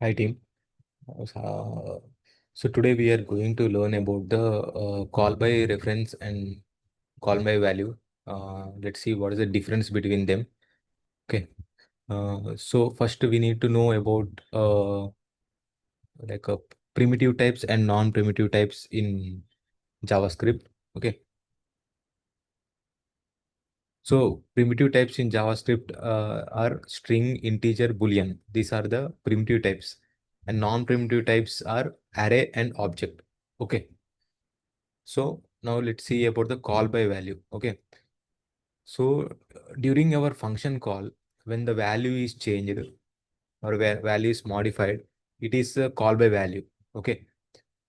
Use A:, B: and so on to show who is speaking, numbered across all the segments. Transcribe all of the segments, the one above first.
A: Hi team. Uh, so today we are going to learn about the call by reference and call by value. Let's see what is the difference between them. Okay. So first we need to know about like primitive types and non-primitive types in JavaScript. Okay. So primitive types in JavaScript are string, integer, boolean. These are the primitive types, and non-primitive types are array and object. Okay. So now let's see about the call by value. Okay. So during our function call, when the value is changed or where value is modified, it is a call by value. Okay.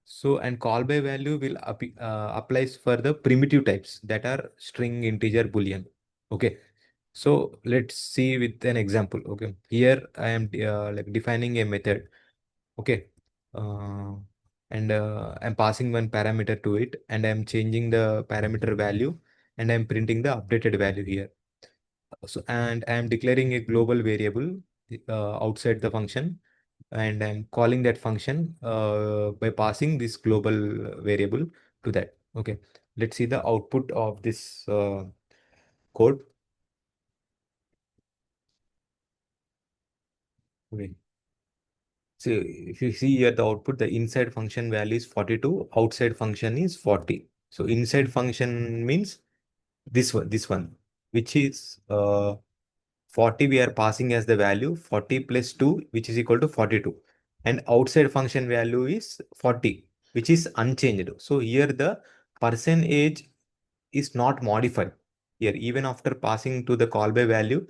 A: So and call by value will applies for the primitive types that are string, integer, boolean. Okay. So let's see with an example. Okay. Here I am like defining a method. Okay. Uh, and I'm passing one parameter to it and I'm changing the parameter value and I'm printing the updated value here. So, and I'm declaring a global variable outside the function and I'm calling that function by passing this global variable to that. Okay. Let's see the output of this code. Okay. So if you see here the output, the inside function value is 42, outside function is 40. So inside function means this one, which is 40 we are passing as the value, 40 plus 2, which is equal to 42. And outside function value is 40, which is unchanged. So here the percentage is not modified. Here, even after passing to the call by value,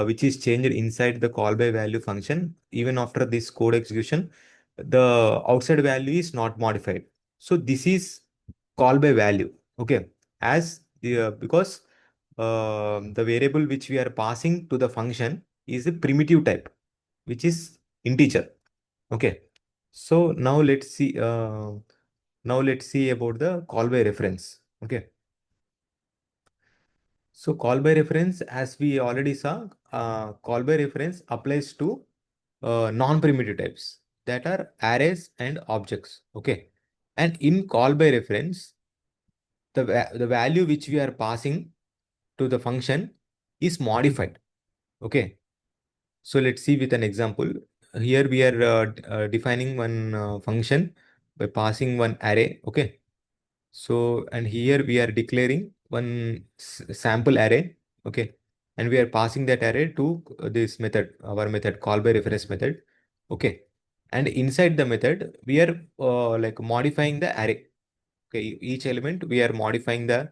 A: which is changed inside the call by value function, even after this code execution, the outside value is not modified. So this is call by value. Okay. As the because the variable which we are passing to the function is a primitive type, which is integer. Okay. So now let's see about the call by reference. Okay. So call by reference, as we already saw, call by reference applies to non-primitive types that are arrays and objects. Okay. And in call by reference, the value which we are passing to the function is modified. Okay. So let's see with an example. Here we are defining one function by passing one array. Okay. So, and here we are declaring one sample array. Okay. And we are passing that array to this method, our method call by reference method. Okay. And inside the method, we are like modifying the array. Okay. Each element, we are modifying the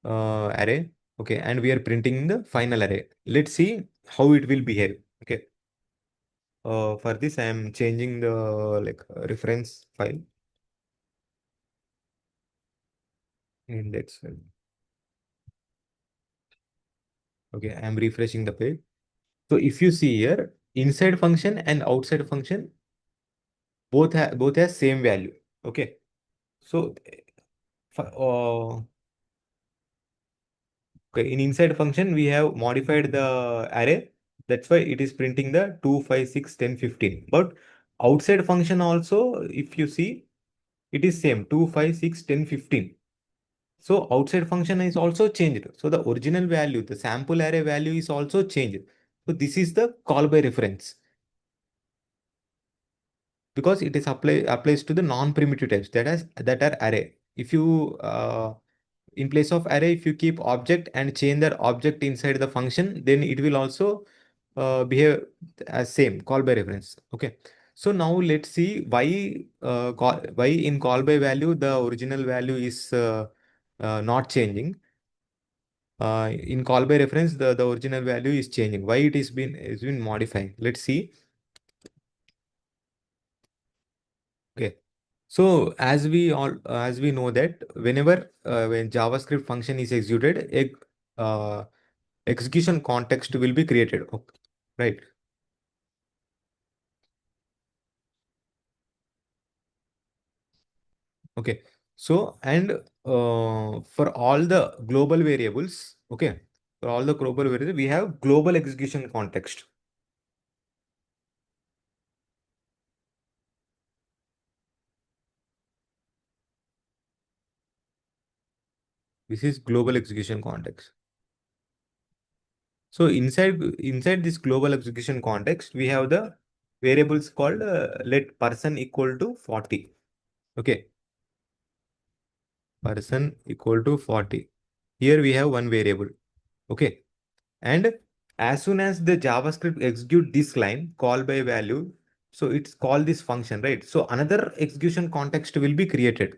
A: array. Okay. And we are printing the final array. Let's see how it will behave. Okay. For this, I am changing the like reference file index file. Okay, I am refreshing the page. So if you see here, inside function and outside function both have same value. Okay. So okay, in inside function we have modified the array. That's why it is printing the 2, 5, 6, 10, 15. But outside function also, if you see, it is same 2, 5, 6, 10, 15. So outside function is also changed. So the original value, the sample array value is also changed. So this is the call by reference because it is applies to the non-primitive types that are array. If you in place of array, if you keep object and change that object inside the function, then it will also behave as same call by reference. Okay. So now let's see why in call by value the original value is not changing. In call by reference, the original value is changing. Why it's been modifying? Let's see. Okay. So as we know that whenever when JavaScript function is executed, a execution context will be created. Okay. Right. Okay. So and for all the global variables, okay, for all the global variables, we have global execution context. This is global execution context. So inside this global execution context, we have the variables called let person equal to 40. Okay, person equal to 40. Here we have one variable. Okay, and as soon as the JavaScript execute this line call by value, so it's called this function, right? So another execution context will be created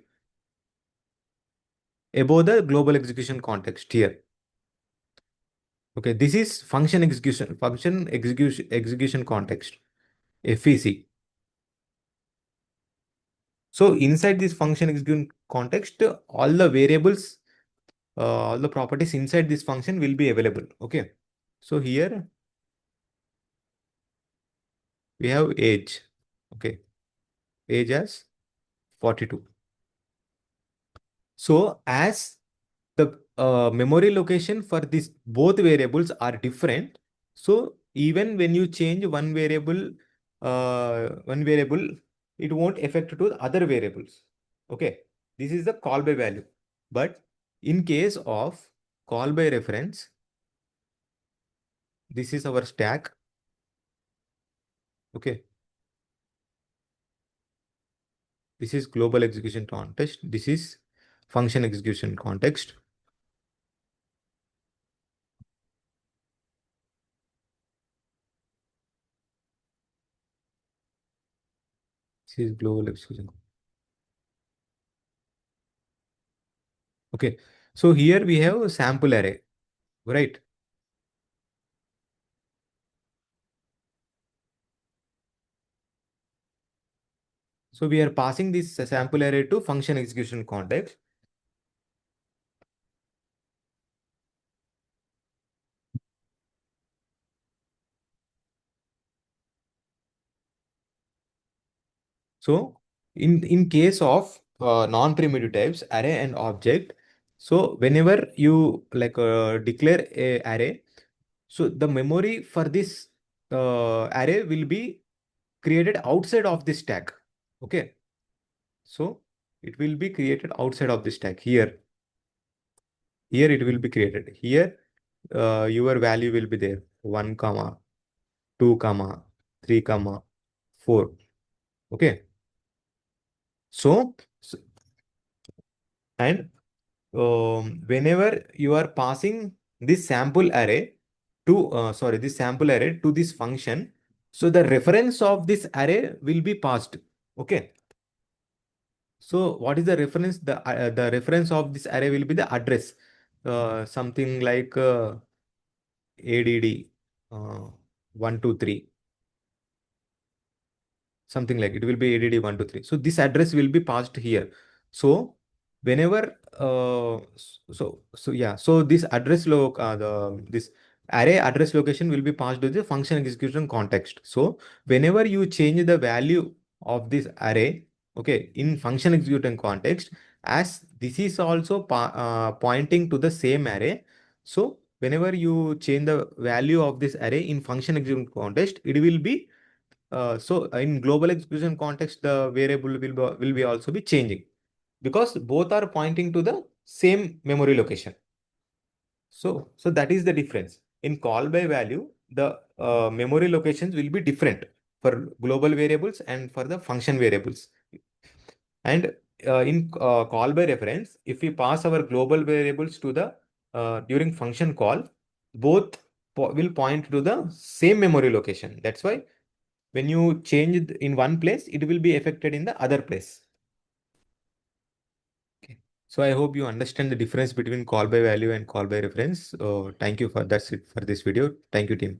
A: above the global execution context here. Okay, this is function execution context, FEC. So inside this function execution context, all the variables, all the properties inside this function will be available. Okay. So here we have age. Okay. Age as 42. So as the memory location for these both variables are different. So even when you change one variable, it won't affect to the other variables. Okay, this is the call by value. But in case of call by reference, this is our stack. Okay, this is global execution context. This is function execution context. This is global execution. Okay, so here we have a sample array, right? So we are passing this sample array to function execution context. So in case of non-primitive types, array and object, so whenever you like declare a array, so the memory for this array will be created outside of this stack. Okay. So it will be created outside of the stack here. Here it will be created. Here your value will be there. 1 comma 2 comma 3 comma 4. Okay. So and whenever you are passing this sample array to this sample array to this function, so the reference of this array will be passed. Okay. So what is the reference? The reference of this array will be the address. Something like ADD 123, something like it will be ADD 123. So this address will be passed here. So whenever so this this array address location will be passed to the function execution context. So whenever you change the value of this array, okay, in function execution context, as this is also pointing to the same array. So whenever you change the value of this array in function execution context, it will be so in global execution context, the variable will be also be changing because both are pointing to the same memory location. So that is the difference. In call by value, the memory locations will be different for global variables and for the function variables. And in call by reference, if we pass our global variables to the during function call, both will point to the same memory location. That's why when you change it in one place, it will be affected in the other place. Okay. So I hope you understand the difference between call by value and call by reference. Thank you for that's it for this video. Thank you, team.